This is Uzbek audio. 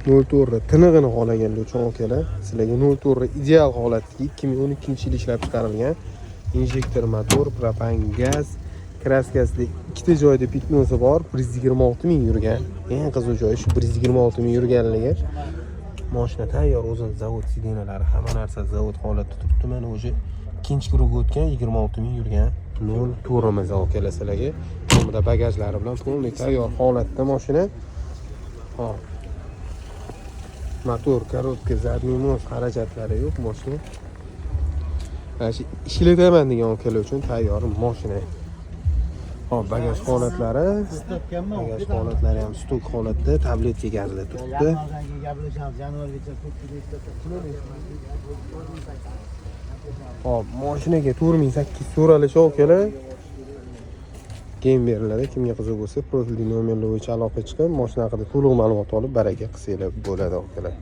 04 tinig'ini xohlaganlar uchun akalar sizlarga 04 ideal holatdagi 2012-yil ishlab chiqarilgan injektor motor, propan gaz, kraskasida ikkita joyda pitnosi bor, 126 ming yurgan. Eng qiziq joyi shu 126 ming yurganligi. Mashina tayyor, o'zini zavod sidinalari, hamma narsa zavod holatda turibdi. Mana o'sha ikkinchi kruga o'tgan 26 ming yurgan. 04imiz akalar sizlarga. Bunda bagajlari bilan to'liq tayyor holatda mashina. Hop. Motor, korotka, zadniy most xarajatlari yo'q mashina. Ishlataman degan akalar uchun tayyor mashina. Hop, bagaj holatlari. Bagaj holatlari ham stok holatda, tabletka gazda turibdi. Hop, mashinaga 4800 so'ralishi akalar. Keyin beriladi. Kimga qiziq bo'lsa, profilda nomerlar bo'yicha aloqa chiqib, mashina haqida to'liq ma'lumot olib, baraka qilsanglar bo'ladi akalar.